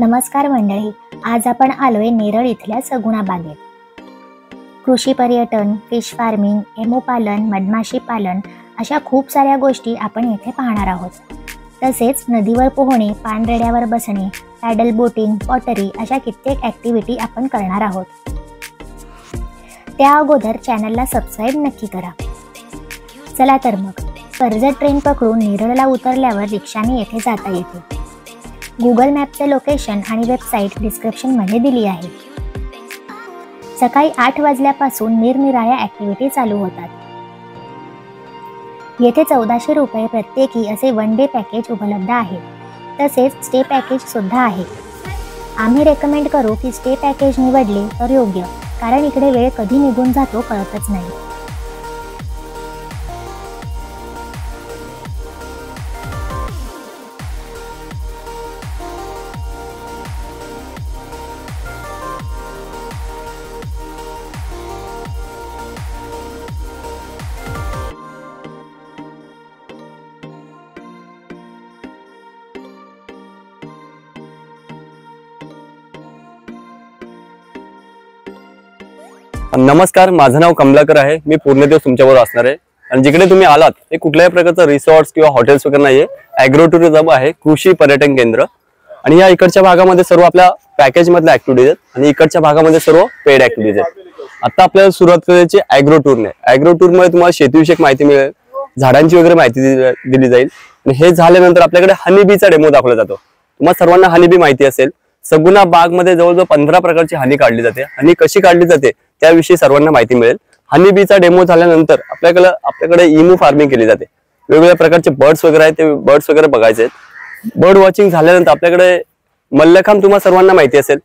नमस्कार मंडळी, आज आपण आलोय नेरळ इथल्या सगुणा बागेत। कृषी पर्यटन, फिश फार्मिंग, एमो पालन, मधमाशी पालन अशा खूप साऱ्या गोष्टी आपण येथे पाहणार आहोत। तसेच नदीवर पोहणे, पाणरेड्यावर बसणे, पॅडल बोटिंग, पॉटरी अशा कित्येक ॲक्टिव्हिटी आपण करणार आहोत। त्या अगोदर चॅनलला सबस्क्राईब नक्की करा। चला तर मग कर्जत ट्रेन पकडून नेरळला उतरल्यावर रिक्षाने येथे जाता येते। गूगल मॅपचे लोकेशन आणि वेबसाईट डिस्क्रिप्शनमध्ये दिली आहे। सकाळी 8 वाजल्यापासून निरनिराळ्या ॲक्टिव्हिटी चालू होतात। येथे 1400 रुपये प्रत्येकी असे वन डे पॅकेज उपलब्ध आहे। तसेच स्टे पॅकेज सुद्धा आहे। आम्ही रेकमेंड करू की स्टे पॅकेज निवडले तर योग्य, कारण इकडे वेळ कधी निघून जातो कळतच नाही। नमस्कार, माझं नाव कमलाकर आहे। मी पूर्ण दिवस तुमच्याबरोबर असणार आहे। आणि जिकडे तुम्ही आलात हे कुठल्याही प्रकारचं रिसॉर्ट्स किंवा हॉटेल्स वगैरे नाहीये, ॲग्रो टुरिझम आहे, कृषी पर्यटन केंद्र। आणि या इकडच्या भागामध्ये सर्व आपल्या पॅकेज मधल्या ऍक्टिव्हिटीज आहेत आणि इकडच्या भागामध्ये सर्व पेड ऍक्टिव्हिटीज आहेत। आता आपल्याला सुरुवात करायची ॲग्रो टूरने। ॲग्रो टूर मध्ये तुम्हाला शेतीविषयक माहिती मिळेल, झाडांची वगैरे माहिती दिली जाईल। आणि हे झाल्यानंतर आपल्याकडे हनीबीचा डेमो दाखवला जातो। तुम्हाला सर्वांना हनीबी माहिती असेल, सगुणा बाग मध्ये जवळजवळ 15 प्रकारची हनी काढली जाते। हनी कशी काढली जाते त्याविषयी सर्वांना माहिती मिळेल। हनी बीचा डेमो झाल्यानंतर आपल्याकडे इमू फार्मिंग केली जाते। वेगवेगळ्या प्रकारचे बर्ड्स वगैरे आहेत, ते बर्ड्स वगैरे बघायचे आहेत। बर्ड वॉचिंग झाल्यानंतर आपल्याकडे मल्लखांब, तुम्हाला सर्वांना माहिती असेल,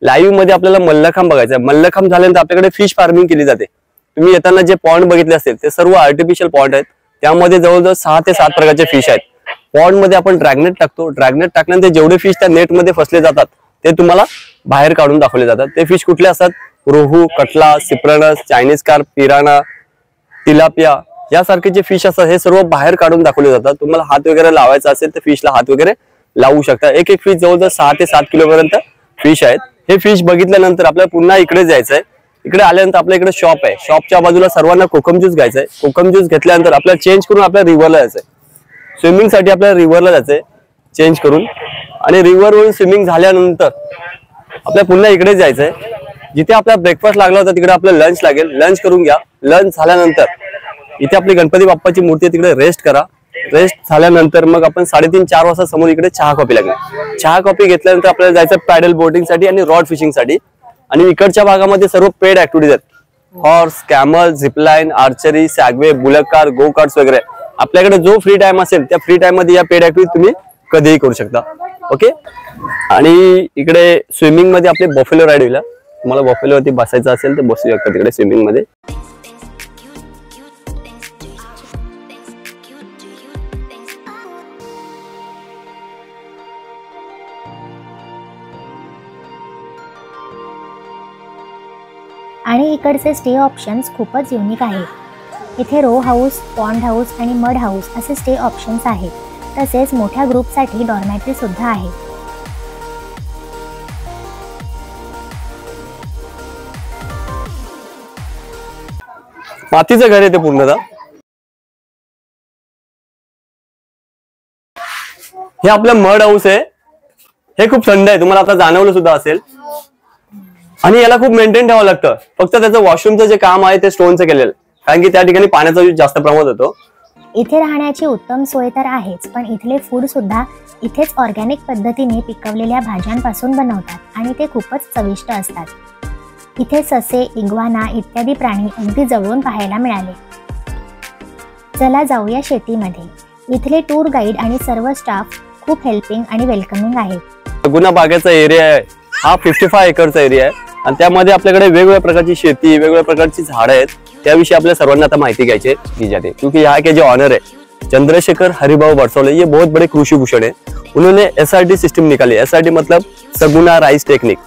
लाईव्ह मध्ये आपल्याला मल्लखांब बघायचा आहे। मल्लखांब झाल्यानंतर आपल्याकडे फिश फार्मिंग केली जाते। तुम्ही येताना जे पॉन्ड बघितले असतील ते सर्व आर्टिफिशियल पॉन्ड आहेत। त्यामध्ये जवळजवळ 6 ते 7 प्रकारचे फिश आहेत। पॉन्ड मध्ये आपण ड्रॅगनेट टाकतो। ड्रॅगनेट टाकल्यानंतर जेवढे फिश त्या नेट मध्ये फसले जातात ते तुम्हाला बाहेर काढून दाखवले जातात। ते फिश कुठले असतात? रोहू, कटला, सिप्रनस, चायनीज कार्प, पिराना, तिलापिया यासारखे जे फिश असतात हे सर्व बाहेर काढून दाखवले जातात। तुम्हाला हात वगैरे लावायचा असेल तर फिशला हात वगैरे लावू शकता। एक एक फिश जवळजवळ 6 ते 7 किलो पर्यंत फिश आहेत। हे फिश बघितल्यानंतर आपल्याला पुन्हा इकडे जायचं आहे। इकडे आल्यानंतर आपल्या इकडे शॉप आहे। शॉपच्या बाजूला सर्वांना कोकम ज्यूस घ्यायचा आहे। कोकम ज्यूस घेतल्यानंतर आपल्याला चेंज करून आपल्या रिव्हरला जायचंय। स्विमिंग साठी आपल्याला रिव्हरला जायचंय चेंज करून। आणि रिव्हरवरून स्विमिंग झाल्यानंतर आपल्याला पुन्हा इकडे जायचंय। जिथे आपला ब्रेकफास्ट लागला होता तिकडे आपलं लंच लागेल। लंच करून घ्या। लंच झाल्यानंतर इथे आपली गणपती बाप्पाची मूर्ती आहे, तिकडे रेस्ट करा। रेस्ट झाल्यानंतर मग आपण 3:30-4 वाजता समोर इकडे चहा कॉफी लागेल। चहा कॉफी घेतल्यानंतर आपल्याला जायचं पॅडल बोटिंग साठी आणि रॉड फिशिंग साठी। आणि इकडच्या भागामध्ये सर्व पेड ऍक्टिव्हिटीज आहेत। Horse, camel, zipline, archery, segway, bullock car, go karts वगैरे। आपल्याकडे जो फ्री टाइम असेल त्या फ्री टाइम मध्ये या पेड ऍक्टिव्हिटी तुम्ही कधीही करू शकता। ओके। आणि इकडे स्विमिंग मध्ये आपले बफेलो राईड होईल। तुम्हाला बफेलोवरती बसायचं असेल तर बसू शकता तिकडे स्विमिंग मध्ये। आणि इकडचे स्टे ऑप्शन्स खूपच युनिक आहेत। इथे रो हाऊस, पॉन्ड हाऊस आणि मड हाऊस असे स्टे ऑप्शन्स आहेत। तसेच मोठ्या ग्रुपसाठी डॉर्मॅटरी सुद्धा आहे। मातीचं घर आहे ते पूर्णतः। हे आपलं मड हाऊस आहे। हे खूप थंड आहे, तुम्हाला आता जाणवलं सुद्धा असेल। आणि याला खूप मेंटेन ठेवावं लागतं। फक्त त्याचं वॉशरूमचं जे काम आहे ते स्टोनचं केलेलं, कारण की त्या ठिकाणी पाण्याचा यूज जास्त प्रमाणात होतो। इथे राहण्याची उत्तम सोय तर आहेच, पण इथले फूड सुद्धा इथेच ऑर्गॅनिक पद्धतीने पिकवलेल्या भाज्यांपासून बनवतात आणि ते खूपच चविष्ट असतात। इथे ससे, इग्वाना इत्यादी प्राणी अगदी जवळून पाहायला मिळाले। चला जाऊया शेतीमध्ये। इथले टूर गाईड आणि सर्व स्टाफ खूप हेल्पिंग आणि वेलकमिंग आहेत। सगुणा बागेचा एरिया आहे हा 55 एकरचा एरिया आहे। आणि त्यामध्ये आपल्याकडे वेगवेगळ्या प्रकारची शेती, वेगवेगळ्या प्रकारची झाडं आहेत। त्याविषयी आपल्या सर्वांना आता माहिती घ्यायची दी जाते, क्योंकि यहाँ के जो ऑनर है चंद्रशेखर हरिभाऊ बरसोले, ये बहुत बड़े कृषि भूषण है। उन्होंने SRT सिस्टम निकाली। SRT मतलब सगुना राइस टेक्निक।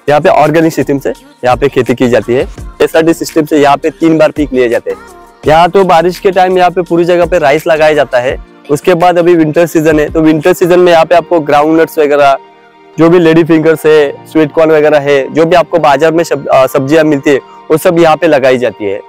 यहाँ पे ऑर्गेनिक सिस्टम से यहाँ पे खेती की जाती है। SRT सिस्टम से यहाँ पे 3 बार पीक लिए जाते हैं। यहाँ तो बारिश के टाइम यहाँ पे पूरी जगह पे राइस लगाया जाता है। उसके बाद अभी विंटर सीजन है, तो विंटर सीजन में यहाँ पे आपको ग्राउंड नट्स वगैरह जो भी लेडी फिंगर्स है, स्वीट कॉर्न वगैरह है, जो भी आपको बाजार में सब्जियां मिलती है वो सब यहाँ पे लगाई जाती है।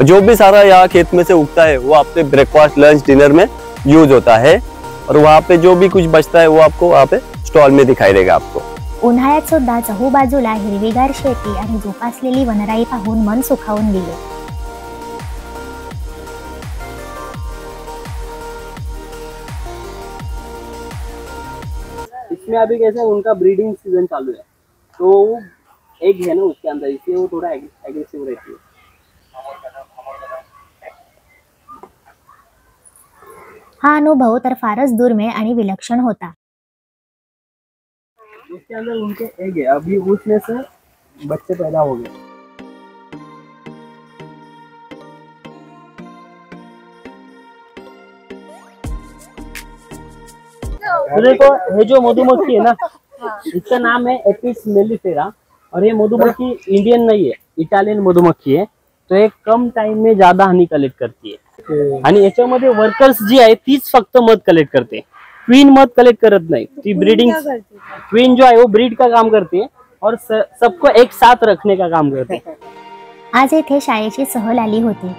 जो भी सारा यहाँ खेत में से उगता है वो आपके ब्रेकफास्ट, लंच, डिनर में यूज होता है और वहाँ पे जो भी कुछ बचता है वो आपको वहाँ पे स्टॉल में दिखाई देगा आपको। उन्हाळ्यात सुद्धा चहूबाजूला हिरवीगार शेती आणि जोपासलेली वनराई पाहून मन सुखावून गेले। इसमें अभी कैसे उनका ब्रीडिंग सीजन चालू है, तो एग है ना उसके अंदर, इसलिए वो थोड़ा एग्रेसिव रहती है। हा अनुभव तर फारच दुर्मिळ आणि विलक्षण होता। उसके अंदर उनके एग है, अभी उसमें से बच्चे पैदा हो गए। तो देखो ये जो मधुमक्खी है ना, इसका नाम है एपिस मेलिफेरा और ये मधुमक्खी इंडियन नहीं है, इटालियन मधुमक्खी है। तो ये कम टाइम में ज्यादा हनी कलेक्ट करती है आणि याच्यामध्ये वर्कर्स जी आहे तीच फक्त मध कलेक्ट करते, क्वीन मध कलेक्ट करत नाही। ती ब्रीडिंग क्वीन जो है वो ब्रीड का काम करती है और सबको एक साथ रखने का काम करते हैं। आज येथे शाळेची सहल आली होती।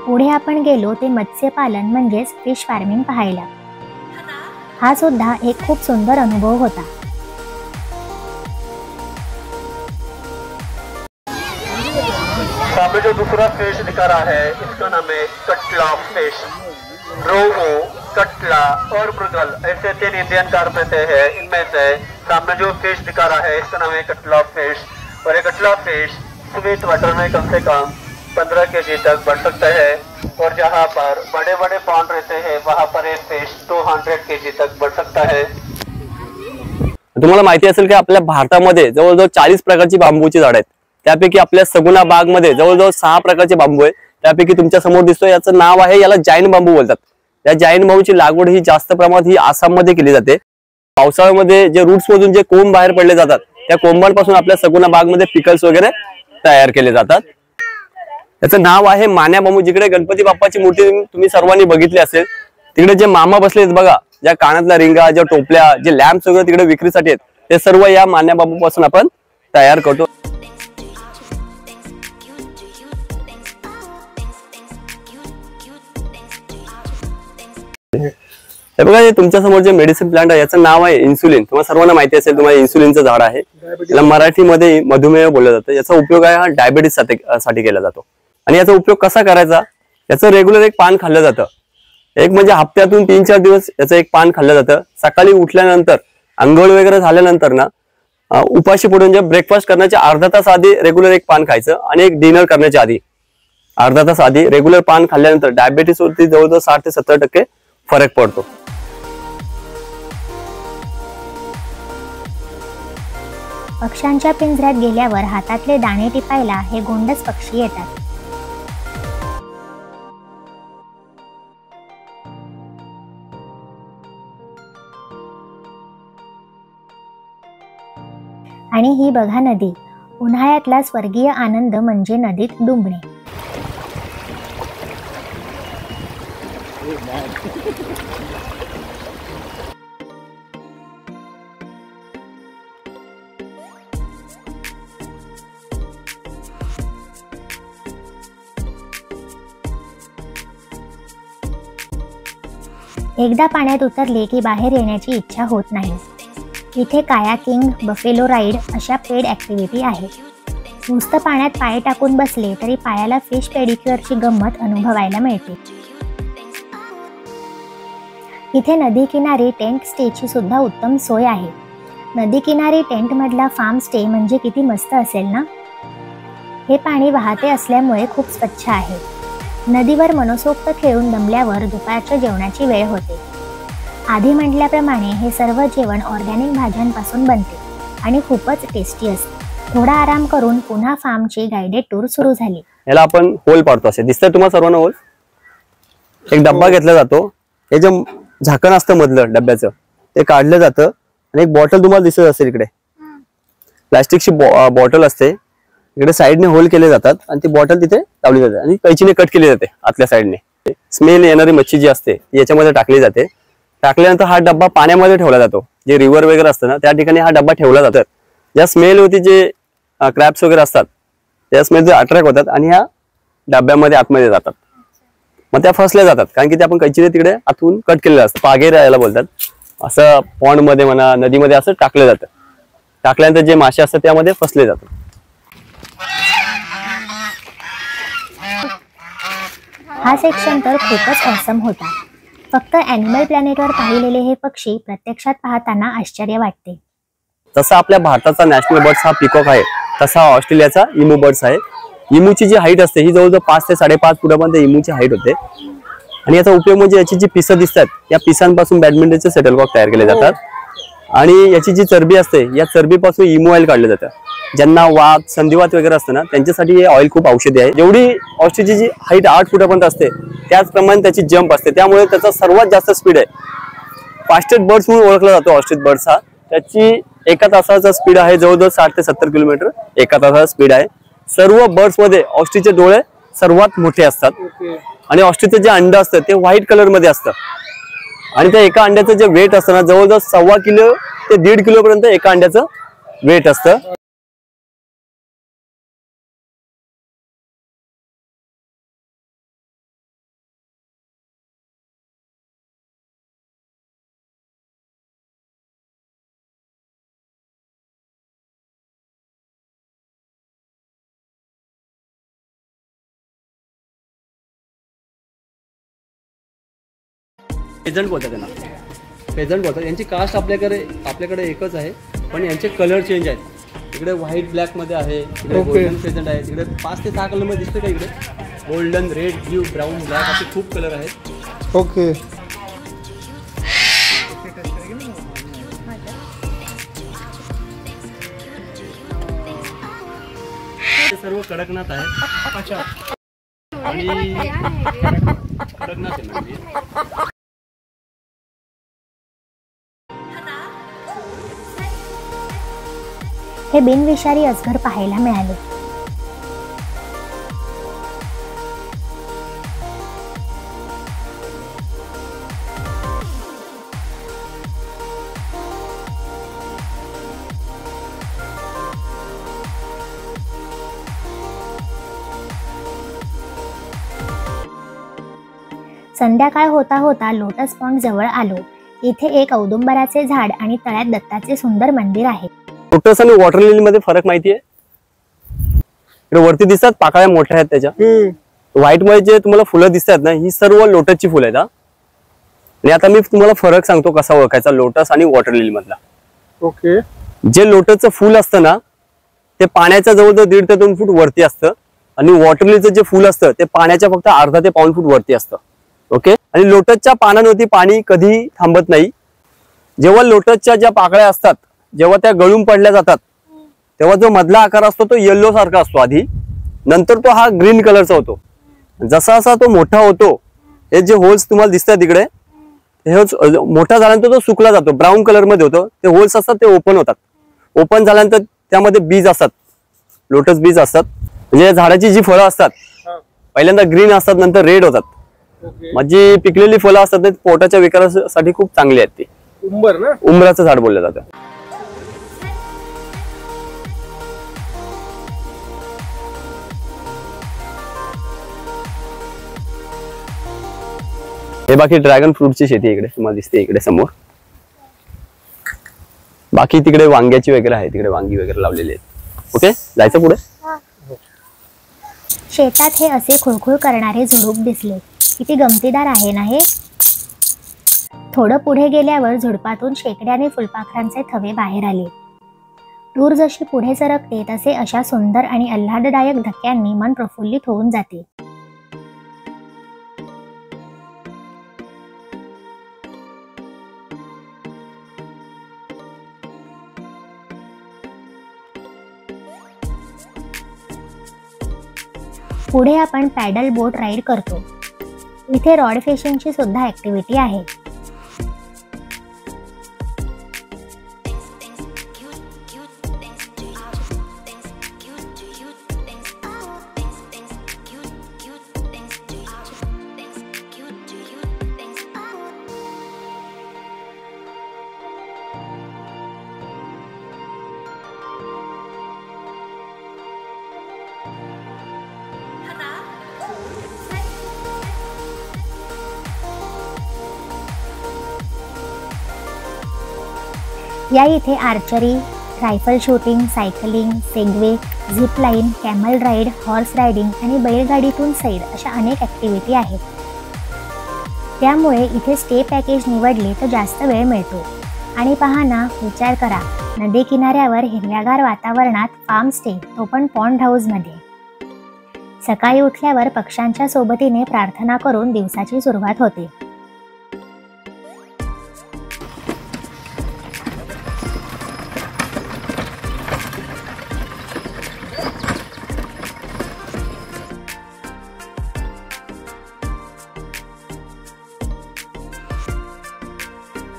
पुढे आपण गेलो ते मत्स्यपालन म्हणजेच फिश फार्मिंग पाहायला। हा सुद्धा एक खूप सुंदर अनुभव होता। सामने जो दूसरा फिश दिखा रहा है इसका नाम है कटला फिश। रोहू, कटला और मृगल ऐसे 3 इंडियन कार्प हैं। इनमें से सामने जो फिश दिखा रहा है इसका नाम है कटला फिश और ये कटला फिश स्वीट वाटर में कम से कम 15 केजी तक बढ़ सकता है और जहाँ पर बड़े बड़े पॉन्ड रहते हैं वहाँ पर ये फिश 200 केजी तक बढ़ सकता है। तुम्हाला माहिती असेल की आपल्या भारतामध्ये जवळजवळ 40 प्रकारची बांबूची झाडं आहेत, त्यापैकी आपल्या सगुना बाग मध्ये जवळजवळ 6 प्रकारचे बांबू आहेत। त्यापैकी तुमच्या समोर दिसतोय याचं नाव आहे, याला जाईन बांबू बोलतात। या जाईन बांबूची लागवड ही जास्त प्रमाणात ही आसाम मध्ये केली जाते। पावसाळ्यामध्ये जे रूट्स मधून जे कोंब बाहेर पडले जातात त्या कोंबांपासून आपल्या सगुना बाग मध्ये पिकल्स वगैरे तयार केले जातात। याचं नाव आहे मान्या बांबू। जिकडे गणपती बाप्पाची मूर्ती तुम्ही सर्वांनी बघितली असेल तिकडे जे मामा बसलेत बघा, ज्या कानातल्या रिंगा, ज्या टोपल्या, जे लॅम्प्स वगैरे तिकडे विक्रीसाठी आहेत ते सर्व या मान्या बांबू पासून आपण तयार करतो। हे बघा, हे तुमच्या समोर जे मेडिसिन प्लांट आहे याचं नाव आहे इन्सुलिन। तुम्हाला सर्वांना माहिती असेल, तुम्हाला इन्सुलिनचं झाड आहे, याला मराठीमध्ये मधुमेह बोललं जातं। याचा उपयोग आहे हा डायबिटीस साठी केला जातो। आणि याचा उपयोग कसा करायचा, याचं रेग्युलर एक पान खाल्लं जातं। एक म्हणजे हप्त्यातून 3-4 दिवस याचं एक पान खाल्लं जातं। सकाळी उठल्यानंतर, अंघोळ वगैरे झाल्यानंतर ना, उपाशी पडून जे ब्रेकफास्ट करण्याच्या अर्धा तास आधी रेग्युलर एक पान खायचं आणि एक डिनर करण्याच्या आधी अर्धा तास आधी रेग्युलर पान खाल्ल्यानंतर डायबिटीस वरती जवळजवळ 60 ते 70% फरक पडतो। पक्ष्यांच्या पिंजऱ्यात गेल्यावर हातातले दाणे टिपायला हे गोंडस पक्षी येतात। आणि ही बघा नदी। उन्हाळ्यातला स्वर्गीय आनंद म्हणजे नदीत डुंबणे। एकदा पाण्यात उतरले की बाहेर येण्याची इच्छा होत नाही। इथे कायाकिंग, बफेलो राईड अशा पेड ॲक्टिव्हिटी आहेत। नुसतं पाण्यात पाय टाकून बसले तरी पायाला फिश पेडिक्युअरची गंमत अनुभवायला मिळते। इथे नदी किनारी टेंट स्टेची सुद्धा उत्तम सोय आहे। नदी किनारी टेंट मधला फार्म स्टे म्हणजे किती मस्त असेल ना। हे पाणी वाहते असल्यामुळे खूप स्वच्छ आहे। नदीवर मनसोक्त खेळून दमल्यावर दुपारच्या जेवणाची वेळ होते। आधी म्हटल्याप्रमाणे हे सर्व जेवण ऑर्गॅनिक भाज्यांपासून बनते आणि खूपच टेस्टी असते। थोडा आराम करून पुन्हा फार्मची गाइडेड टूर सुरू झाली। याला आपण होल पाडतो, असे दिसतंय तुम्हाला सर्वांना होल। एक डब्बा घेतला जातो, हे जे झाकण असतं मधलं डब्याचं ते काढलं जातं आणि एक बॉटल तुम्हाला दिसत असेल इकडे, प्लास्टिकची बॉटल असते। इकडे साइडने होल केले जातात आणि ती बॉटल तिथे लावली जाते आणि कैचीने कट केली जाते आतल्या साइडने। स्मेल येणारी मच्छी जी असते ती याच्यामध्ये टाकली जाते टाकल्यानंतर हा डब्बा पाण्यामध्ये ठेवला जातो, जे रिव्हर वगैरे असतं ना त्या ठिकाणी हा डब्बा ठेवला जातो. ज्या स्मेल होती, जे क्रॅब्स वगैरे असतात त्या स्मेल अट्रॅक्ट होतात आणि ह्या डब्यामध्ये आतमध्ये जातात. मग त्या फसल्या जातात, कारण की ते आपण कैचीने तिकडे आतून कट केलेलं असतं. पागेर याला बोलतात. असं पॉन्ड मध्ये म्हणा, नदीमध्ये असं टाकलं जातं. टाकल्यानंतर जे मासे असतात त्यामध्ये फसले जातात. हा सेक्शन तर खूपच ऑसम होता. फक्त ॲनिमल प्लॅनेटवर पाहिलेले हे पक्षी प्रत्यक्षात पाहताना आश्चर्य वाटते. जसा आपल्या भारताचा नॅशनल बर्ड्स हा पिकॉक आहे, तसा ऑस्ट्रेलियाचा इमू बर्ड्स आहे. इमूची जी हाईट असते ही जवळजवळ 5 ते 5.5 फुटापर्यंत इमूची हाईट होते. आणि याचा उपयोग म्हणजे याची जी पिसं दिसतात या पिसांपासून बॅडमिंटनचे सेटलकॉक तयार केले जातात. आणि याची जी चरबी असते या चरबीपासून इमू ऑइल काढलं जातं. ज्यांना वात, संधिवात वगैरे असतं ना त्यांच्यासाठी हे ऑइल खूप औषधी आहे. जेवढी ऑस्ट्रिचची जी हाईट 8 फुटापर्यंत असते त्याचप्रमाणे त्याची जंप असते, त्यामुळे त्याचा सर्वात जास्त स्पीड आहे. फास्टेस्ट बर्ड्स म्हणून ओळखला जातो ऑस्ट्रिच बर्ड्स हा. त्याची एका तासाचा स्पीड आहे जवळजवळ 60 ते 70 किलोमीटर एका तासाचा स्पीड आहे. सर्व बर्ड्स मध्ये ऑस्ट्रिचचे डोळे सर्वात मोठे असतात. आणि ऑस्ट्रिचचं जे अंड असतं ते व्हाईट कलर मध्ये असतं. आणि त्या एका अंड्याचं जे वेट असतं ना जवळजवळ 1.25 किलो ते 1.5 किलो पर्यंत एका अंड्याचं वेट असतं. पेजंट बोलतात त्यांना, पेजंट बोलतात. यांची कास्ट आपल्याकडे एकच आहे, पण यांचे कलर चेंज आहेत. इकडे व्हाईट ब्लॅक मध्ये आहे, इकडे गोल्डन पेजंट आहे. तिकडे 5 ते 6 कलर मध्ये दिसते का? इकडे golden, red, blue, brown, black असे खूप कलर आहेत. ओके. ते सर्व कडकनाथ आहे. आणि कडकनाथ आहे म्हणजे हे बिनविषारी अजगर पाहायला मिळाले. संध्याकाळ होता होता लोटस पॉन्ड जवळ आलो. इथे एक औदुंबराचे झाड आणि तळ्यात दत्ताचे सुंदर मंदिर आहे. लोटस आणि वॉटर लिली मध्ये फरक माहितीये? इकडे वरती दिसतात पाकळ्या मोठ्या आहेत त्याच्या. व्हाईट मध्ये जे तुम्हाला फुलं दिसतात ना ही सर्व लोटसची फुलं आहेत. आणि आता मी तुम्हाला फरक सांगतो कसा ओळखायचा लोटस आणि वॉटर लिली मधला. ओके. जे लोटसचं फुल असतं ना ते पाण्याच्या जवळजवळ 1.5 ते 2 फूट वरती असतं. आणि वॉटर लिलीचं जे फुल असतं ते पाण्याच्या फक्त अर्धा ते पाऊण फूट वरती असतं. ओके. आणि लोटसच्या पानांवरती पाणी कधी थांबत नाही. जेव्हा लोटसच्या ज्या पाकळ्या असतात जेव्हा त्या गळून पडल्या जातात तेव्हा जो मधला आकार असतो तो येल्लो सारखा असतो आधी, नंतर तो हा ग्रीन कलरचा होतो. जसा जसा तो मोठा होतो हे जे होल्स तुम्हाला दिसतात तिकडे हे मोठा झाल्यानंतर तो सुकला जातो, ब्राऊन कलर मध्ये होतो. ते होल्स असतात ते ओपन होतात. ओपन झाल्यानंतर त्यामध्ये बीज असतात, लोटस बीज असतात. म्हणजे झाडाची जी फळं असतात पहिल्यांदा ग्रीन असतात नंतर रेड होतात. म्हणजे पिकलेली फळं असतात ते पोटाच्या विकारासाठी खूप चांगली आहेत. ती उंबर ना, उंबराचं झाड बोललं जातं. हे बाकी ड्रॅगन फ्रूटची शेती इकडे तुम्हाला दिसते इकडे समोर. बाकी तिकडे वांग्याची वगैरे आहे, तिकडे वांगी वगैरे लावलेली आहेत. ओके, जायचं पुढे. शेतात हे असे खुळखुळ करणारे झुडूप दिसले. किती गमतीदार आहे ना हे. थोडं पुढे गेल्यावर झुडपातून शेकड्याने फुलपाखरांचे थवे बाहेर आले. टूर जशी पुढे सरकते तसे अशा सुंदर आणि आल्हाददायक धक्क्यांनी मन प्रफुल्लित होऊन जाते. पुढे आपण पॅडल बोट राईड करतो. इथे रॉड फिशिंगची सुद्धा ऍक्टिव्हिटी आहे. या इथे archery, rifle shooting, cycling, segway, zip line, camel ride, horse riding आणि बैलगाडीतून सैर अशा अनेक ॲक्टिव्हिटी आहेत. त्यामुळे इथे स्टे पॅकेज निवडले तर जास्त वेळ मिळतो. आणि पहा ना, विचार करा, नदी किनाऱ्यावर हिरव्यागार वातावरणात फार्म स्टे, तो पण पॉन्ड हाऊसमध्ये. सकाळी उठल्यावर पक्ष्यांच्या सोबतीने प्रार्थना करून दिवसाची सुरुवात होते.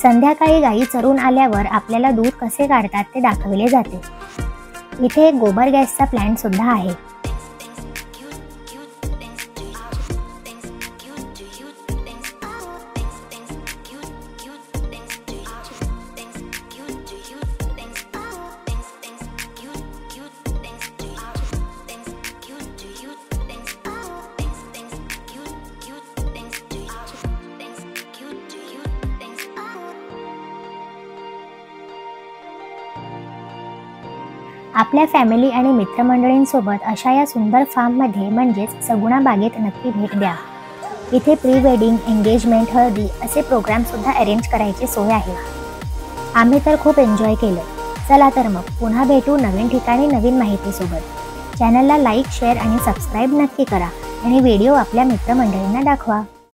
संध्याकाळी गायी चरून आल्यावर आपल्याला दूध कसे काढतात ते दाखवले जाते. इथे एक गोबर गॅसचा प्लांट सुद्धा आहे. आपल्या फॅमिली आणि मित्रमंडळींसोबत अशा या सुंदर फार्ममध्ये म्हणजेच सगुणा बागेत नक्की भेट द्या. इथे प्री वेडिंग, एंगेजमेंट, हळदी असे प्रोग्रामसुद्धा अरेंज करायची सोय आहे. आम्ही तर खूप एन्जॉय केलं. चला तर मग पुन्हा भेटू नवीन ठिकाणी नवीन माहितीसोबत. चॅनलला लाईक, शेअर आणि सबस्क्राईब नक्की करा आणि व्हिडिओ आपल्या मित्रमंडळींना दाखवा.